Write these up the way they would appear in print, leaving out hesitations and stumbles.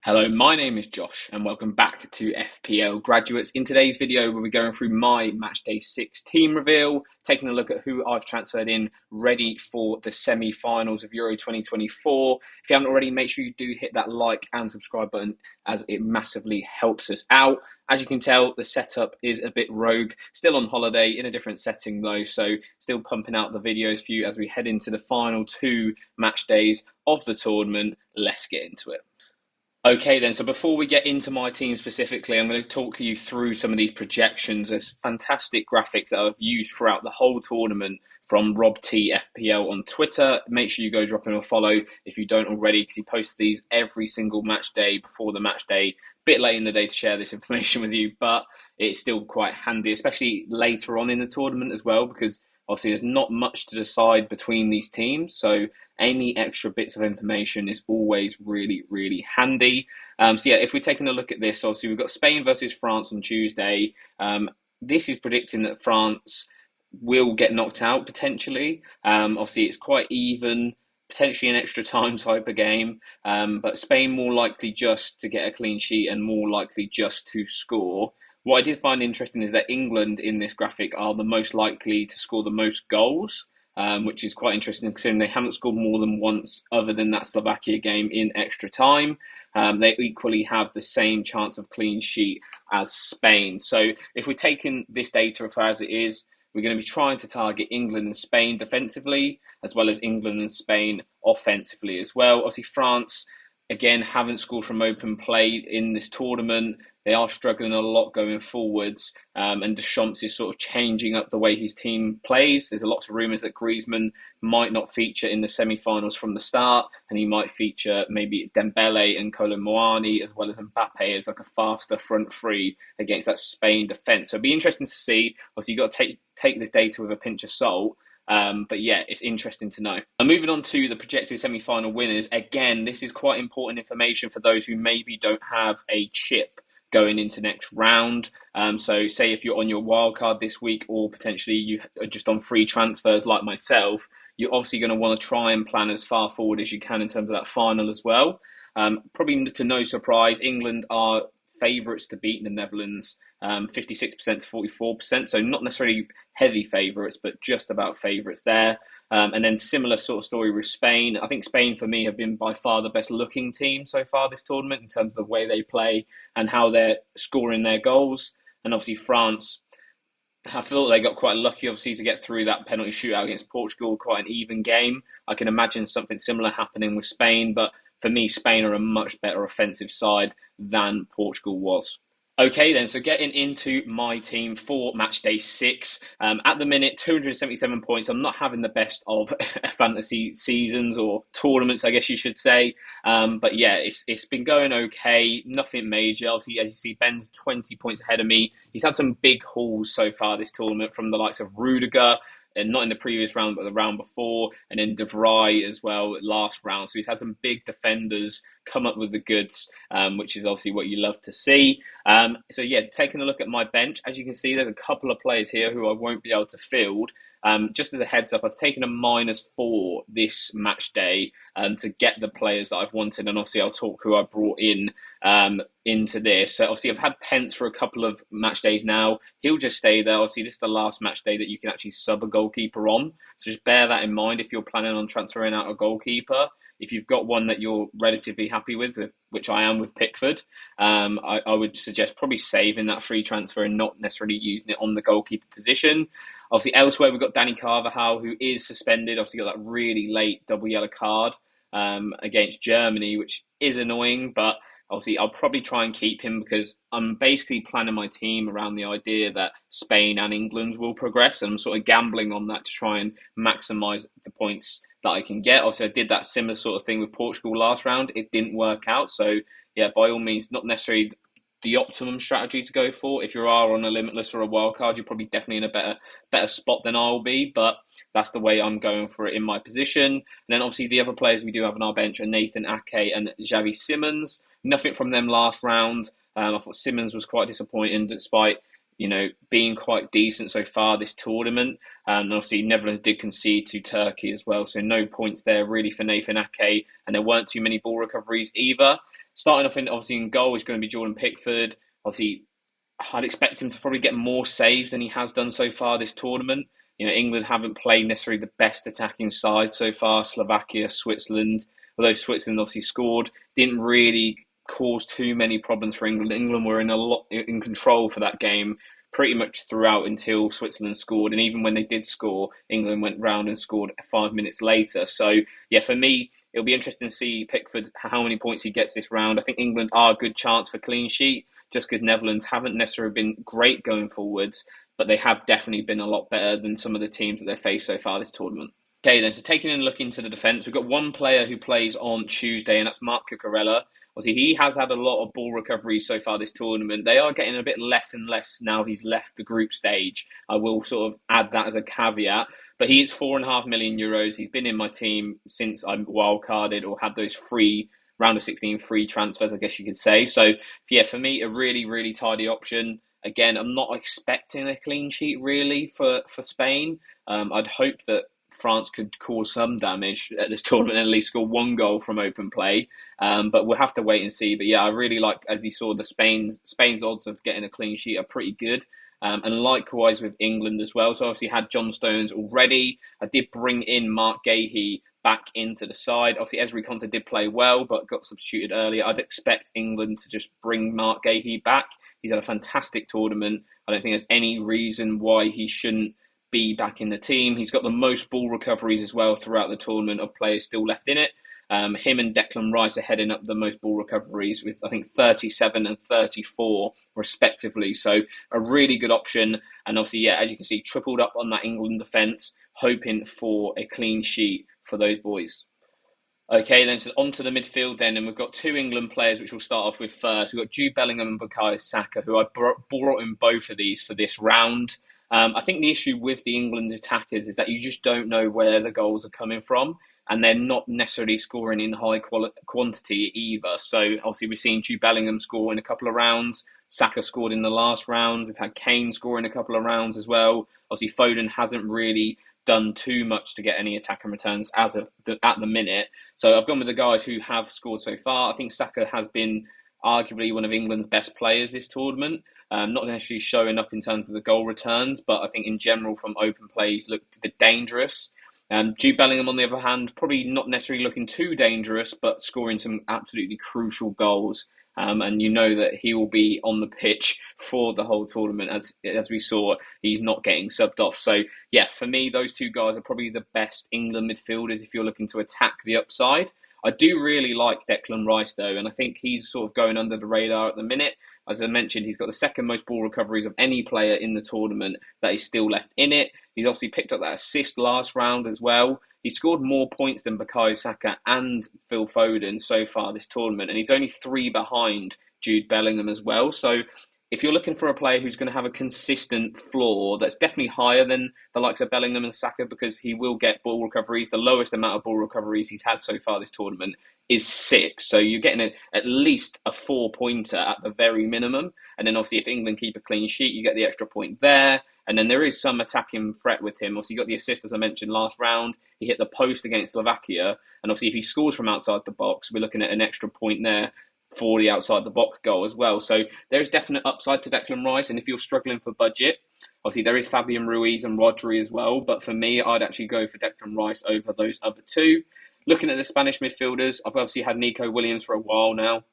Hello, my name is Josh and welcome back to FPL Graduates. In today's video, we'll be going through my Matchday 6 team reveal, taking a look at who I've transferred in ready for the semi-finals of Euro 2024. If you haven't already, make sure you do hit that like and subscribe button as it massively helps us out. As you can tell, the setup is a bit rogue, still on holiday in a different setting though, so still pumping out the videos for you as we head into the final two match days of the tournament. Let's get into it. Okay, then. So before we get into my team specifically, I'm going to talk you through some of these projections. There's fantastic graphics that I've used throughout the whole tournament from Rob T FPL on Twitter. Make sure you go drop him a follow if you don't already, because he posts these every single match day before the match day. Bit late in the day to share this information with you, but it's still quite handy, especially later on in the tournament as well, because obviously there's not much to decide between these teams. So any extra bits of information is always really, really handy. So yeah, if we're taking a look at this, obviously we've got Spain versus France on Tuesday. This is predicting that France will get knocked out potentially. Obviously it's quite even, potentially an extra time type of game. But Spain more likely just to get a clean sheet and more likely just to score. What I did find interesting is that England in this graphic are the most likely to score the most goals. Which is quite interesting considering they haven't scored more than once other than that Slovakia game in extra time. They equally have the same chance of clean sheet as Spain. So if we're taking this data for as it is, we're going to be trying to target England and Spain defensively, as well as England and Spain offensively as well. Obviously, France, again, haven't scored from open play in this tournament. They are struggling a lot going forwards, and Deschamps is sort of changing up the way his team plays. There's lots of rumours that Griezmann might not feature in the semi-finals from the start, and he might feature maybe Dembele and Kolo Muani as well as Mbappe as like a faster front three against that Spain defence. So it'll be interesting to see. Obviously, you've got to take this data with a pinch of salt. But yeah, it's interesting to know. Now, moving on to the projected semi-final winners. Again, this is quite important information for those who maybe don't have a chip going into next round. So say if you're on your wildcard this week, or potentially you are just on free transfers like myself, you're obviously going to want to try and plan as far forward as you can in terms of that final as well. Probably to no surprise, England are favourites to beat the Netherlands, 56% to 44%. So not necessarily heavy favourites, but just about favourites there. And then similar sort of story with Spain. I think Spain, for me, have been by far the best looking team so far this tournament in terms of the way they play and how they're scoring their goals. And obviously France, I thought they got quite lucky, obviously, to get through that penalty shootout against Portugal, quite an even game. I can imagine something similar happening with Spain, but for me, Spain are a much better offensive side than Portugal was. Okay, then, so getting into my team for match day 6. At the minute, 277 points. I'm not having the best of fantasy seasons or tournaments, I guess you should say. But yeah, it's been going okay. Nothing major. Obviously, as you see, Ben's 20 points ahead of me. He's had some big hauls so far this tournament from the likes of Rudiger, and not in the previous round, but the round before, and then De Vrij as well last round. So he's had some big defenders come up with the goods, which is obviously what you love to see. So yeah, taking a look at my bench, as you can see, there's a couple of players here who I won't be able to field. Just as a heads up, I've taken a -4 this match day to get the players that I've wanted, and obviously I'll talk who I brought in into this. So obviously I've had Pence for a couple of match days now. He'll just stay there. Obviously this is the last match day that you can actually sub a goalkeeper on. So just bear that in mind if you're planning on transferring out a goalkeeper. If you've got one that you're relatively happy with which I am with Pickford, I would suggest probably saving that free transfer and not necessarily using it on the goalkeeper position. Obviously, elsewhere, we've got Danny Carvajal, who is suspended. Obviously, got that really late double yellow card against Germany, which is annoying. But obviously, I'll probably try and keep him because I'm basically planning my team around the idea that Spain and England will progress. And I'm sort of gambling on that to try and maximise the points that I can get. Obviously, I did that similar sort of thing with Portugal last round. It didn't work out. So, yeah, by all means, not necessarily the optimum strategy to go for. If you are on a limitless or a wild card, you're probably definitely in a better spot than I'll be, but that's the way I'm going for it in my position. And then obviously the other players we do have on our bench are Nathan Ake and Xavi Simons. Nothing from them last round. I thought Simons was quite disappointing despite being quite decent so far this tournament. And obviously Netherlands did concede to Turkey as well, so no points there really for Nathan Ake, and there weren't too many ball recoveries either. Starting off obviously in goal is going to be Jordan Pickford. Obviously, I'd expect him to probably get more saves than he has done so far this tournament. England haven't played necessarily the best attacking side so far. Slovakia, Switzerland, although Switzerland obviously scored, didn't really cause too many problems for England. England were in control for that game pretty much throughout until Switzerland scored. And even when they did score, England went round and scored 5 minutes later. So, yeah, for me, it'll be interesting to see Pickford, how many points he gets this round. I think England are a good chance for clean sheet, just because Netherlands haven't necessarily been great going forwards, but they have definitely been a lot better than some of the teams that they've faced so far this tournament. Okay, then, so taking a look into the defence, we've got one player who plays on Tuesday, and that's Marc Cucurella. Obviously, he has had a lot of ball recoveries so far this tournament. They are getting a bit less and less now he's left the group stage. I will sort of add that as a caveat. But he is €4.5 million. He's been in my team since I wildcarded or had those free round of 16 free transfers, I guess you could say. So, yeah, for me, a really, really tidy option. Again, I'm not expecting a clean sheet, really, for Spain. I'd hope that France could cause some damage at this tournament and at least score one goal from open play. But we'll have to wait and see. But yeah, I really like, as you saw, the Spain's odds of getting a clean sheet are pretty good. And likewise with England as well. So obviously had John Stones already. I did bring in Mark Gahey back into the side. Obviously Ezri Konsa did play well, but got substituted earlier. I'd expect England to just bring Mark Gahey back. He's had a fantastic tournament. I don't think there's any reason why he shouldn't be back in the team. He's got the most ball recoveries as well throughout the tournament of players still left in it. Him and Declan Rice are heading up the most ball recoveries with, I think, 37 and 34 respectively. So a really good option. And obviously, yeah, as you can see, tripled up on that England defence, hoping for a clean sheet for those boys. Okay, then so on to the midfield then, and we've got two England players which we'll start off with first. We've got Jude Bellingham and Bukayo Saka, who I brought in both of these for this round. I think the issue with the England attackers is that you just don't know where the goals are coming from, and they're not necessarily scoring in high quantity either. So obviously we've seen Jude Bellingham score in a couple of rounds. Saka scored in the last round. We've had Kane score in a couple of rounds as well. Obviously Foden hasn't really done too much to get any attacking returns at the minute. So I've gone with the guys who have scored so far. I think Saka has been arguably one of England's best players this tournament. Not necessarily showing up in terms of the goal returns, but I think in general from open plays looked a bit dangerous. Jude Bellingham, on the other hand, probably not necessarily looking too dangerous, but scoring some absolutely crucial goals. And you know that he will be on the pitch for the whole tournament. As we saw, he's not getting subbed off. So, yeah, for me, those two guys are probably the best England midfielders if you're looking to attack the upside. I do really like Declan Rice, though, and I think he's sort of going under the radar at the minute. As I mentioned, he's got the second most ball recoveries of any player in the tournament that is still left in it. He's obviously picked up that assist last round as well. He scored more points than Bukayo Saka and Phil Foden so far this tournament, and he's only 3 behind Jude Bellingham as well. So if you're looking for a player who's going to have a consistent floor that's definitely higher than the likes of Bellingham and Saka, because he will get ball recoveries, the lowest amount of ball recoveries he's had so far this tournament is 6. So you're getting at least a 4-pointer at the very minimum. And then obviously if England keep a clean sheet, you get the extra point there. And then there is some attacking threat with him. Obviously, you got the assist, as I mentioned, last round. He hit the post against Slovakia. And obviously, if he scores from outside the box, we're looking at an extra point there for the outside the box goal as well. So there's definite upside to Declan Rice. And if you're struggling for budget, obviously there is Fabian Ruiz and Rodri as well. But for me, I'd actually go for Declan Rice over those other two. Looking at the Spanish midfielders, I've obviously had Nico Williams for a while now.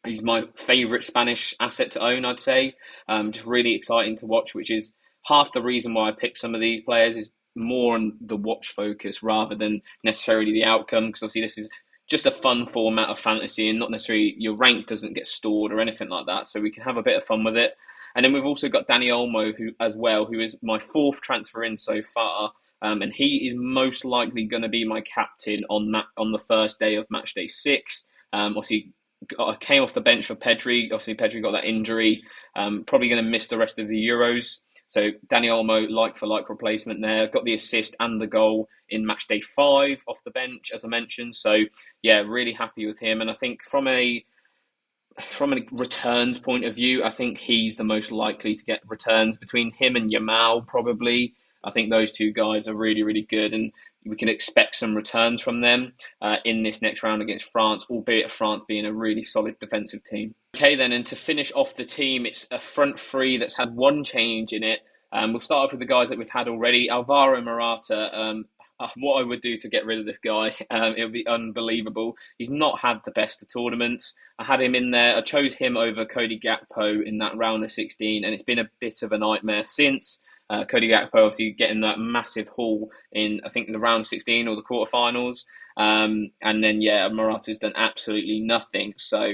He's my favourite Spanish asset to own, I'd say. Just really exciting to watch, which is half the reason why I picked some of these players is more on the watch focus rather than necessarily the outcome. Because obviously this is just a fun format of fantasy and not necessarily your rank doesn't get stored or anything like that. So we can have a bit of fun with it. And then we've also got Dani Olmo who is my 4th transfer in so far. And he is most likely going to be my captain on the first day of Matchday 6. Obviously, I came off the bench for Pedri. Obviously, Pedri got that injury. Probably going to miss the rest of the Euros. So Dani Olmo, like-for-like replacement there. Got the assist and the goal in Matchday 5 off the bench, as I mentioned. So, yeah, really happy with him. And I think from a returns point of view, I think he's the most likely to get returns between him and Yamal, probably. I think those two guys are really, really good. And we can expect some returns from them in this next round against France, albeit France being a really solid defensive team. Okay, then, and to finish off the team, it's a front three that's had one change in it. We'll start off with the guys that we've had already. Alvaro Morata, what I would do to get rid of this guy, it would be unbelievable. He's not had the best of tournaments. I had him in there. I chose him over Cody Gakpo in that round of 16, and it's been a bit of a nightmare since. Cody Gakpo obviously getting that massive haul in, I think, the round 16 or the quarterfinals. And then, Morata's done absolutely nothing. So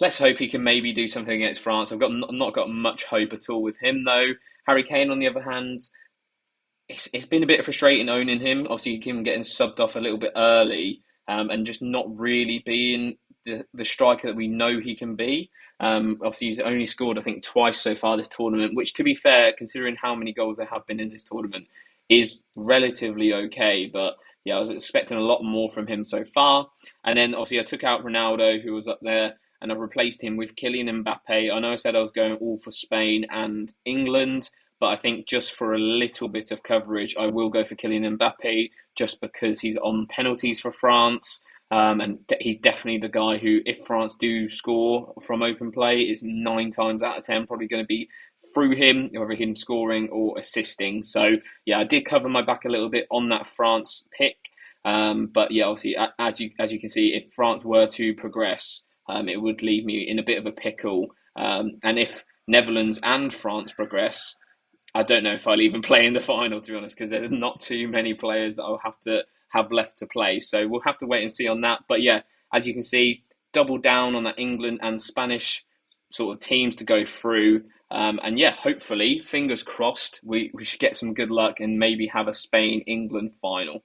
let's hope he can maybe do something against France. I've not got much hope at all with him, though. Harry Kane, on the other hand, it's been a bit frustrating owning him. Obviously, him getting subbed off a little bit early and just not really being the striker that we know he can be. Obviously, he's only scored, I think, twice so far this tournament, which, to be fair, considering how many goals there have been in this tournament, is relatively okay. But yeah, I was expecting a lot more from him so far. And then, obviously, I took out Ronaldo, who was up there, and I've replaced him with Kylian Mbappe. I know I said I was going all for Spain and England, but I think just for a little bit of coverage, I will go for Kylian Mbappe just because he's on penalties for France. And he's definitely the guy who, if France do score from open play, is 9 times out of 10 probably going to be through him, whether him scoring or assisting. So, yeah, I did cover my back a little bit on that France pick. But, yeah, obviously, as you can see, if France were to progress, it would leave me in a bit of a pickle. And if Netherlands and France progress, I don't know if I'll even play in the final, to be honest, because there's not too many players that I'll have to have left to play. So we'll have to wait and see on that. But yeah, as you can see, double down on that England and Spanish sort of teams to go through. And yeah, hopefully, fingers crossed, we should get some good luck and maybe have a Spain-England final.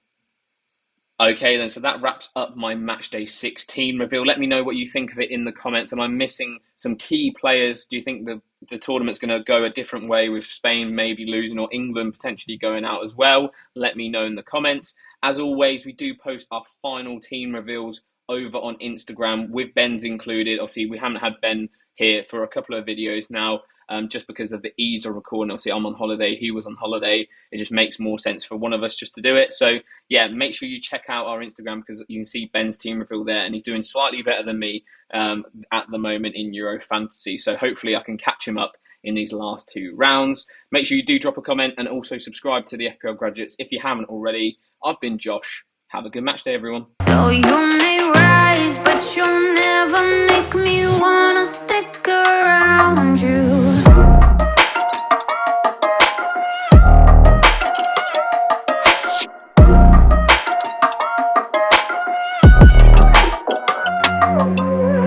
Okay, then, so that wraps up my Matchday 6 team reveal. Let me know what you think of it in the comments. Am I missing some key players? Do you think the tournament's going to go a different way with Spain maybe losing or England potentially going out as well? Let me know in the comments. As always, we do post our final team reveals over on Instagram with Ben's included. Obviously, we haven't had Ben here for a couple of videos now. Just because of the ease of recording. Obviously, I'm on holiday, he was on holiday. It just makes more sense for one of us just to do it. So, yeah, make sure you check out our Instagram because you can see Ben's team reveal there, and he's doing slightly better than me at the moment in Euro Fantasy. So hopefully I can catch him up in these last 2 rounds. Make sure you do drop a comment and also subscribe to the FPL Graduates if you haven't already. I've been Josh. Have a good match day, everyone. So you may rise, but you'll never